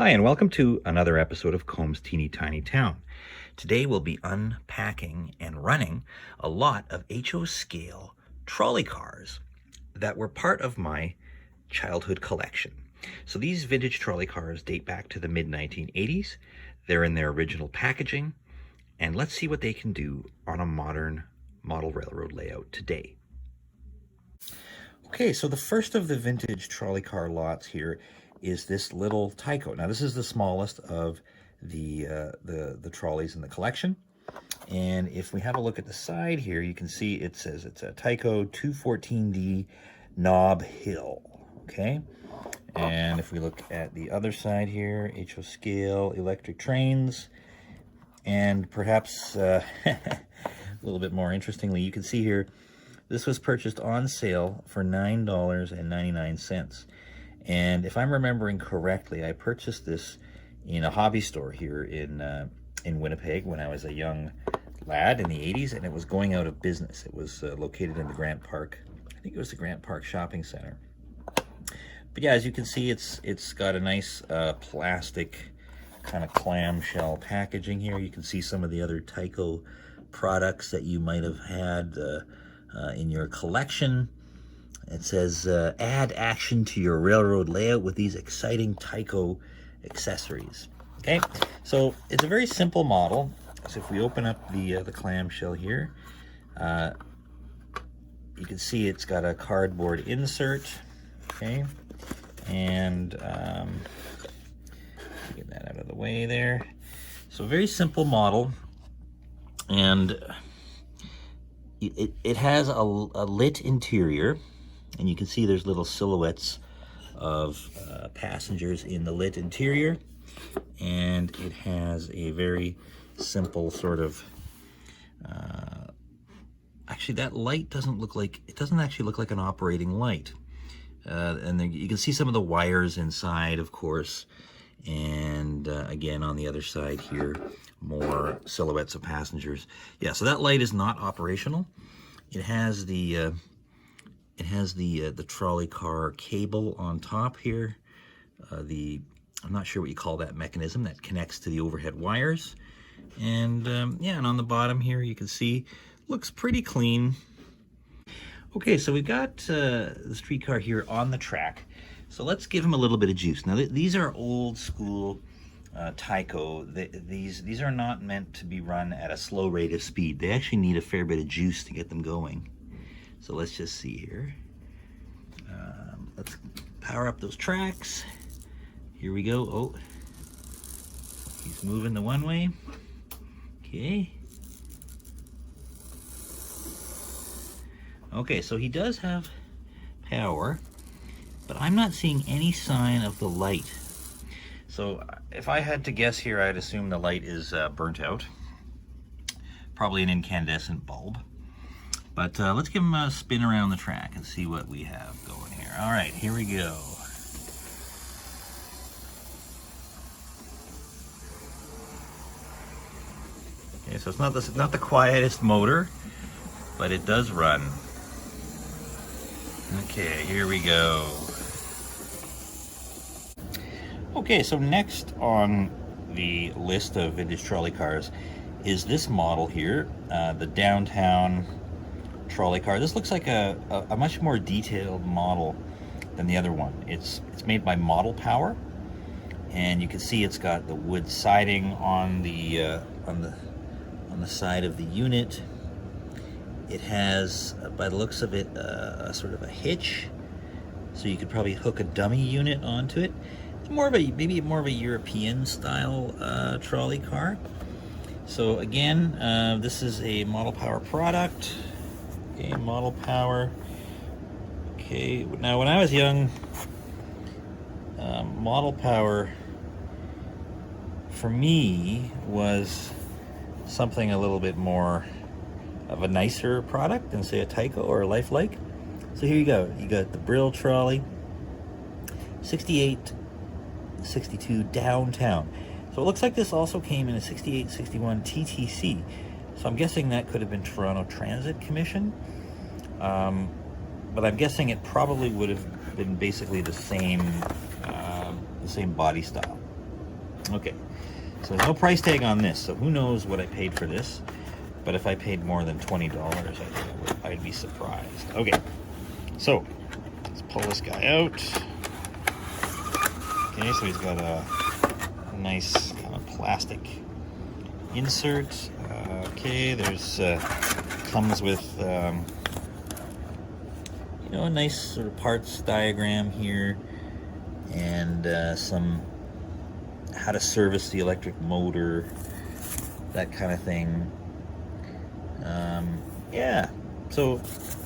Hi, and welcome to another episode of Combs Teeny Tiny Town. Today we'll be unpacking and running a lot of HO scale trolley cars that were part of my childhood collection. So these vintage trolley cars date back to the mid-1980s. They're in their original packaging, and let's see what they can do on a modern model railroad layout today. Okay, so the first of the vintage trolley car lots here is this little Tyco. Now this is the smallest of the trolleys in the collection. And if we have a look at the side here, you can see it says it's a Tyco 214D Knob Hill, okay? And if we look at the other side here, HO scale, electric trains, and perhaps a little bit more interestingly, you can see here, this was purchased on sale for $9.99. And if I'm remembering correctly, I purchased this in a hobby store here in Winnipeg when I was a young lad in the 80s, and it was going out of business. It was located in the Grant Park. I think it was the Grant Park Shopping Center. But yeah, as you can see, it's got a nice plastic kind of clamshell packaging here. You can see some of the other Tyco products that you might have had in your collection. It says, add action to your railroad layout with these exciting Tyco accessories. Okay, so it's a very simple model. So if we open up the clamshell here, you can see it's got a cardboard insert, okay, and get that out of the way there. So very simple model, and it has a lit interior. And you can see there's little silhouettes of passengers in the lit interior. And it has a very simple sort of, actually that light doesn't look like, it doesn't actually look like an operating light. And then you can see some of the wires inside, of course. And again, on the other side here, more silhouettes of passengers. Yeah, so that light is not operational. It has the trolley car cable on top here. I'm not sure what you call that mechanism that connects to the overhead wires. And yeah, and on the bottom here you can see, looks pretty clean. Okay, so we've got the streetcar here on the track. So let's give him a little bit of juice. Now these are old school Tyco. These are not meant to be run at a slow rate of speed. They actually need a fair bit of juice to get them going. So let's just see here. Let's power up those tracks. Here we go. Oh, he's moving the one way. Okay. Okay, so he does have power, but I'm not seeing any sign of the light. So if I had to guess here, I'd assume the light is burnt out. Probably an incandescent bulb. But let's give him a spin around the track and see what we have going here. All right, here we go. Okay, so it's not the quietest motor, but it does run. Okay, here we go. Okay, so next on the list of vintage trolley cars is this model here, the downtown trolley car. This looks like a much more detailed model than the other one. It's made by Model Power, and you can see it's got the wood siding on the side of the unit. It has, by the looks of it, a sort of a hitch, so you could probably hook a dummy unit onto it. It's maybe more of a European style trolley car. So again, this is a Model Power product. Okay, Model Power. Okay, now when I was young, Model Power for me was something a little bit more of a nicer product than say a Tyco or a Lifelike. So here you go. You got the Brill trolley, 68, 62 downtown. So it looks like this also came in a 68, 61 TTC. So I'm guessing that could have been Toronto Transit Commission. But I'm guessing it probably would have been basically the same body style. Okay, so no price tag on this, so who knows what I paid for this. But if I paid more than $20, I'd be surprised. Okay, so let's pull this guy out. Okay, so he's got a nice kind of plastic insert. Okay, there's comes with you know, a nice sort of parts diagram here, and some how to service the electric motor, that kind of thing. Yeah, so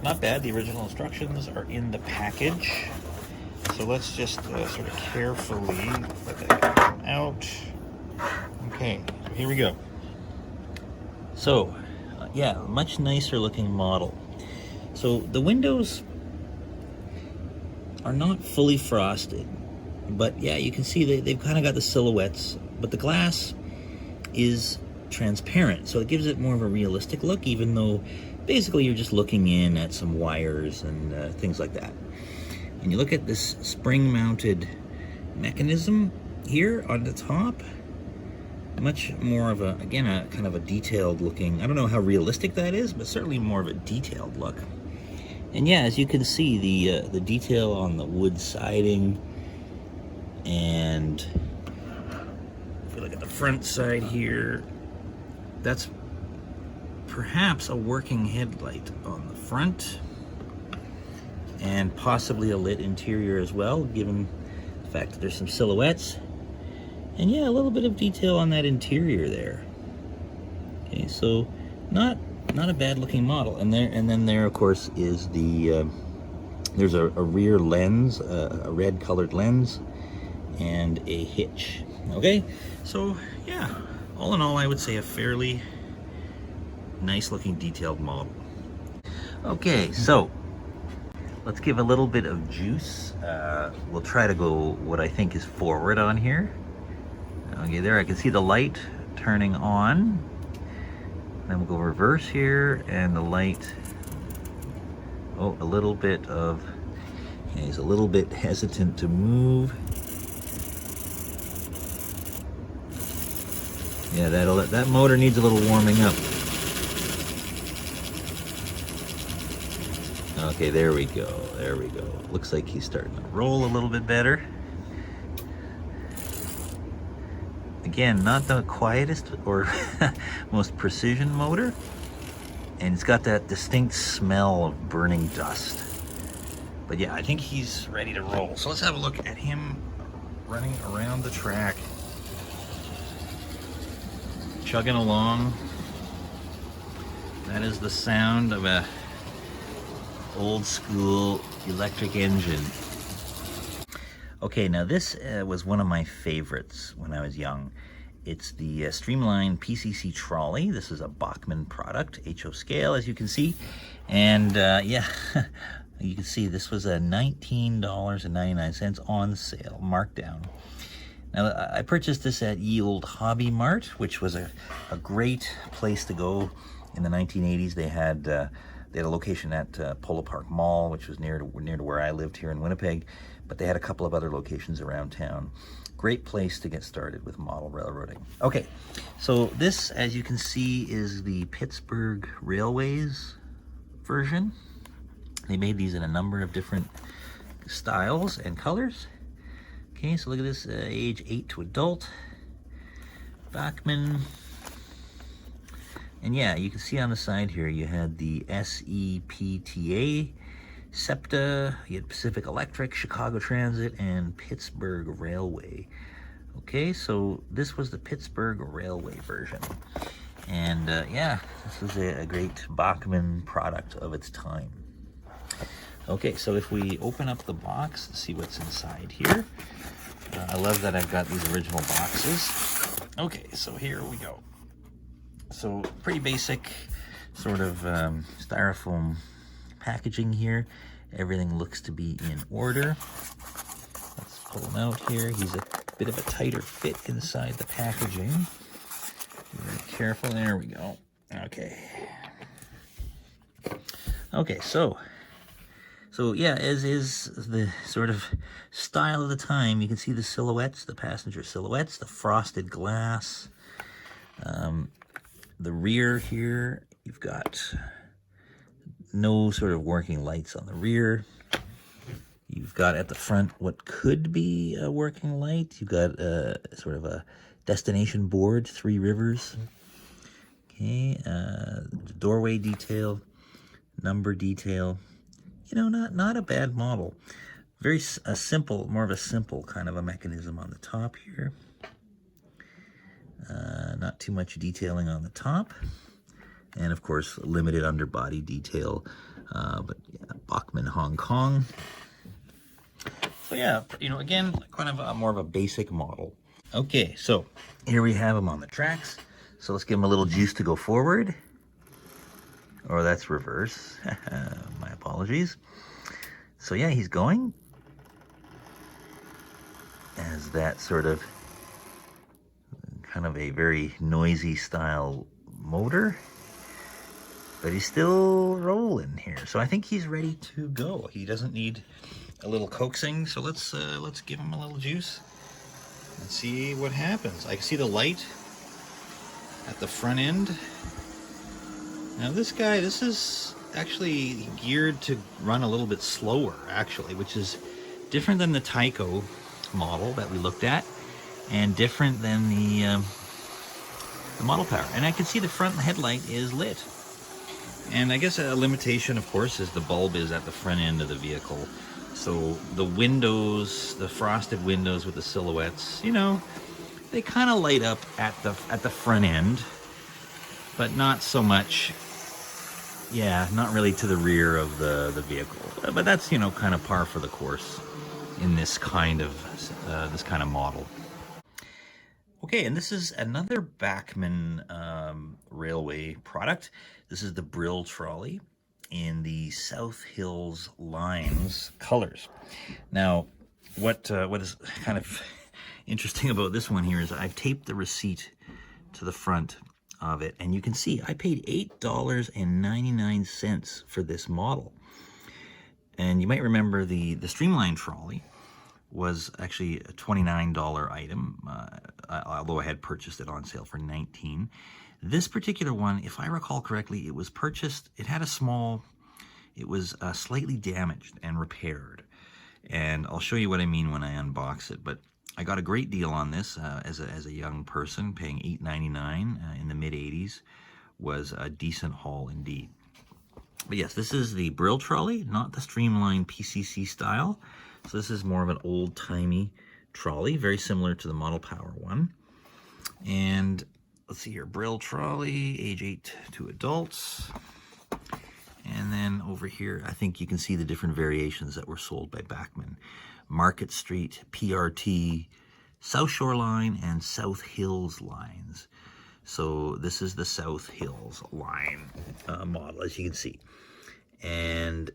not bad. The original instructions are in the package. So let's just sort of carefully let that come out. Okay, so here we go. So, yeah, much nicer looking model. So the windows are not fully frosted, but yeah, you can see they've kind of got the silhouettes, but the glass is transparent, so it gives it more of a realistic look, even though basically you're just looking in at some wires and things like that. And you look at this spring-mounted mechanism here on the top, much more of a, again, a kind of a detailed looking, I don't know how realistic that is, but certainly more of a detailed look. And yeah, as you can see, the detail on the wood siding, and if we look at the front side here, that's perhaps a working headlight on the front, and possibly a lit interior as well, given the fact that there's some silhouettes. And yeah, a little bit of detail on that interior there. Okay, so not a bad looking model. And then there of course is the there's a rear lens, a red colored lens, and a hitch. Okay, so yeah, all in all, I would say a fairly nice looking detailed model. Okay, so let's give a little bit of juice. We'll try to go what I think is forward on here. Okay, there I can see the light turning on. Then we'll go reverse here, and the light, oh, a little bit of, okay, he's a little bit hesitant to move. Yeah, that motor needs a little warming up. Okay, there we go, there we go. Looks like he's starting to roll a little bit better. Again, not the quietest or most precision motor, and it's got that distinct smell of burning dust. But yeah, I think he's ready to roll. So let's have a look at him running around the track, chugging along. That is the sound of a old school electric engine. Okay, now this was one of my favorites when I was young. It's the streamlined PCC trolley. This is a Bachmann product, HO scale, as you can see. And yeah, you can see this was a $19.99 on sale, marked down. Now, I purchased this at Ye Olde Hobby Mart, which was a great place to go in the 1980s. They had a location at Polo Park Mall, which was near to where I lived here in Winnipeg, but they had a couple of other locations around town. Great place to get started with model railroading. Okay, so this, as you can see, is the Pittsburgh Railways version. They made these in a number of different styles and colors. Okay, so look at this, age 8 to adult, Bachmann. And yeah, you can see on the side here, you had the SEPTA, SEPTA, you had Pacific Electric, Chicago Transit, and Pittsburgh Railway. Okay, so this was the Pittsburgh Railway version. And yeah, this was a great Bachmann product of its time. Okay, so if we open up the box and see what's inside here, I love that I've got these original boxes. Okay, so here we go. So pretty basic sort of styrofoam packaging here. Everything looks to be in order. Let's pull him out here. He's a bit of a tighter fit inside the packaging. Be very careful. There we go. Okay. Okay, so So yeah, as is the sort of style of the time, you can see the silhouettes, the passenger silhouettes, the frosted glass. The rear here, you've got no sort of working lights on the rear. You've got at the front what could be a working light. You've got sort of a destination board, 3 rivers. Okay, doorway detail, number detail. You know, not a bad model. Very simple, more of a simple kind of a mechanism on the top here. Not too much detailing on the top. And of course, limited underbody detail, but yeah, Bachmann Hong Kong. So yeah, you know, again, kind of more of a basic model. Okay, so here we have him on the tracks. So let's give him a little juice to go forward. Or that's reverse. My apologies. So yeah, he's going. As that sort of kind of a very noisy style motor. But he's still rolling here. So I think he's ready to go. He doesn't need a little coaxing. So let's give him a little juice and see what happens. I can see the light at the front end. Now this guy, this is actually geared to run a little bit slower, actually, which is different than the Tyco model that we looked at, and different than the model power. And I can see the front headlight is lit. And I guess a limitation, of course, is the bulb is at the front end of the vehicle. So the windows, the frosted windows with the silhouettes, you know, they kind of light up at the front end, but not so much, yeah, not really to the rear of the vehicle. But that's, you know, kind of par for the course in this kind of model. Okay, and this is another Bachmann Railway product. This is the Brill Trolley in the South Hills Lines colors. Now, what is kind of interesting about this one here is I've taped the receipt to the front of it, and you can see I paid $8.99 for this model. And you might remember the Streamline Trolley was actually a $29 item, although I had purchased it on sale for $19. This particular one, if I recall correctly, it was purchased, it was slightly damaged and repaired. And I'll show you what I mean when I unbox it, but I got a great deal on this as a young person. Paying $8.99 in the mid-'80s was a decent haul indeed. But yes, this is the Brill Trolley, not the Streamline PCC style. So this is more of an old-timey trolley, very similar to the Model Power one. And let's see here, Brill Trolley, age 8 to adults. And then over here, I think you can see the different variations that were sold by Bachmann. Market Street, PRT, South Shore Line, and South Hills lines. So this is the South Hills line model, as you can see. And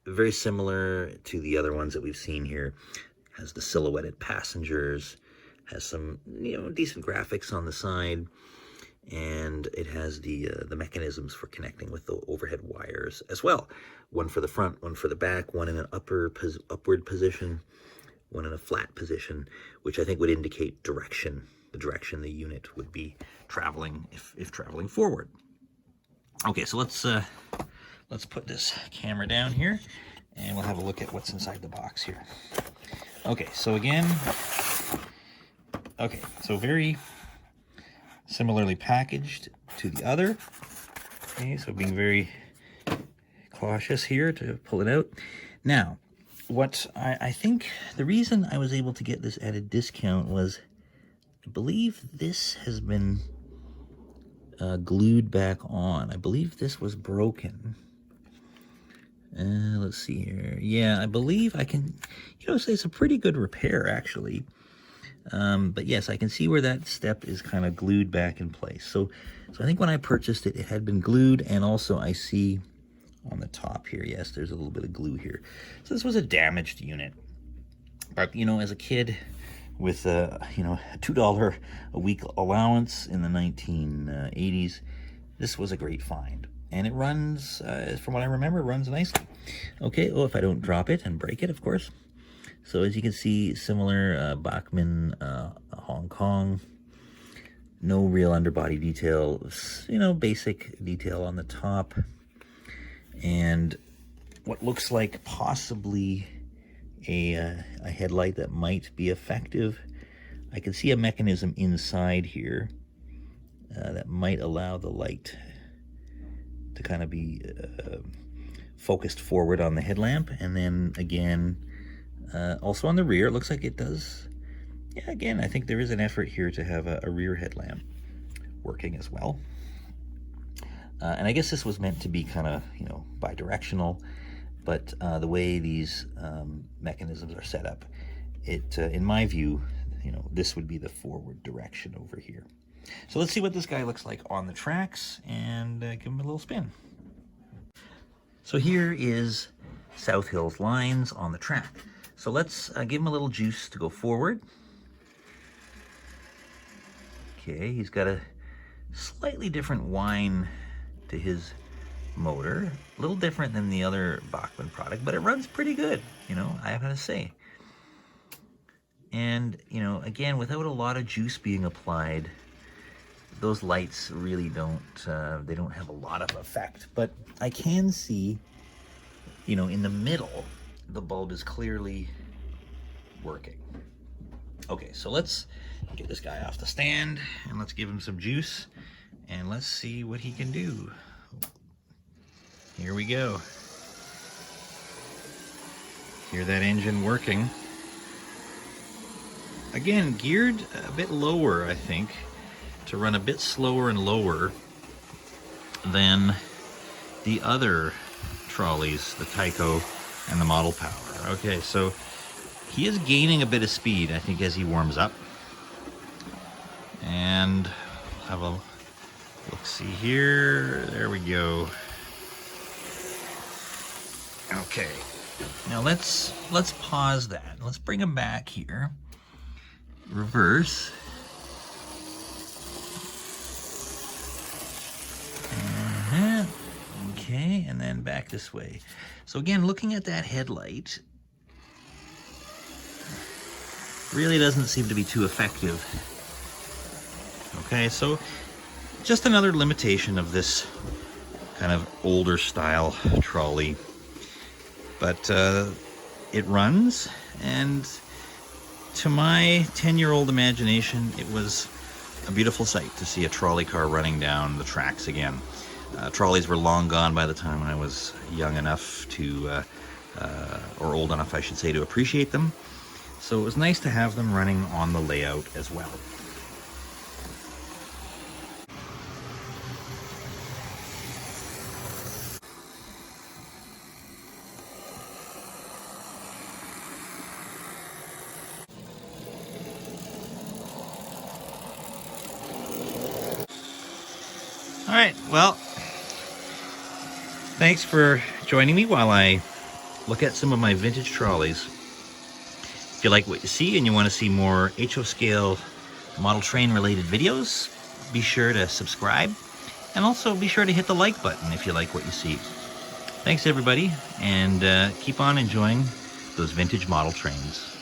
very similar to the other ones that we've seen here. Has the silhouetted passengers, has some, you know, decent graphics on the side, and it has the mechanisms for connecting with the overhead wires as well. One for the front, one for the back, one in an upward position, one in a flat position, which I think would indicate direction, the direction the unit would be traveling if traveling forward. Okay, so let's put this camera down here, and we'll have a look at what's inside the box here. Okay, so again, so very similarly packaged to the other. Okay, so being very cautious here to pull it out. Now, what I think the reason I was able to get this at a discount was, I believe this has been glued back on. I believe this was broken. Let's see here. Yeah, I believe I can, you know, say it's a pretty good repair, actually. But yes, I can see where that step is kind of glued back in place. So I think when I purchased it, it had been glued, and also I see on the top here, yes, there's a little bit of glue here. So this was a damaged unit. But, you know, as a kid with, you know, a $2 a week allowance in the 1980s, this was a great find. And it runs, from what I remember, runs nicely. Okay, oh, if I don't drop it and break it, of course. So as you can see, similar Bachmann Hong Kong. No real underbody detail, you know, basic detail on the top. And what looks like possibly a headlight that might be effective. I can see a mechanism inside here that might allow the light to kind of be focused forward on the headlamp. And then again, also on the rear, it looks like it does. Yeah, again, I think there is an effort here to have a rear headlamp working as well. And I guess this was meant to be kind of, you know, bi-directional, but the way these mechanisms are set up, it, in my view, you know, this would be the forward direction over here. So let's see what this guy looks like on the tracks and give him a little spin. So here is South Hills lines on the track. So let's give him a little juice to go forward. Okay, he's got a slightly different whine to his motor, a little different than the other Bachmann product, but it runs pretty good, you know, I have to say. And, you know, again, without a lot of juice being applied, those lights really don't, they don't have a lot of effect. But I can see, you know, in the middle, the bulb is clearly working. Okay, so let's get this guy off the stand and let's give him some juice and let's see what he can do. Here we go. Hear that engine working. Again, geared a bit lower, I think, to run a bit slower and lower than the other trolleys, the Tyco and the Model Power. Okay, so he is gaining a bit of speed, I think, as he warms up. And have a look-see here. There we go. Okay, now let's pause that. Let's bring him back here. Reverse. Okay, and then back this way. So again, looking at that headlight, really doesn't seem to be too effective. Okay, so just another limitation of this kind of older style trolley. But it runs, and to my 10-year-old imagination, it was a beautiful sight to see a trolley car running down the tracks again. Trolleys were long gone by the time I was young enough to, or old enough, I should say, to appreciate them. So it was nice to have them running on the layout as well. All right, well, thanks for joining me while I look at some of my vintage trolleys. If you like what you see and you want to see more HO scale model train related videos, be sure to subscribe, and also be sure to hit the like button if you like what you see. Thanks everybody, and keep on enjoying those vintage model trains.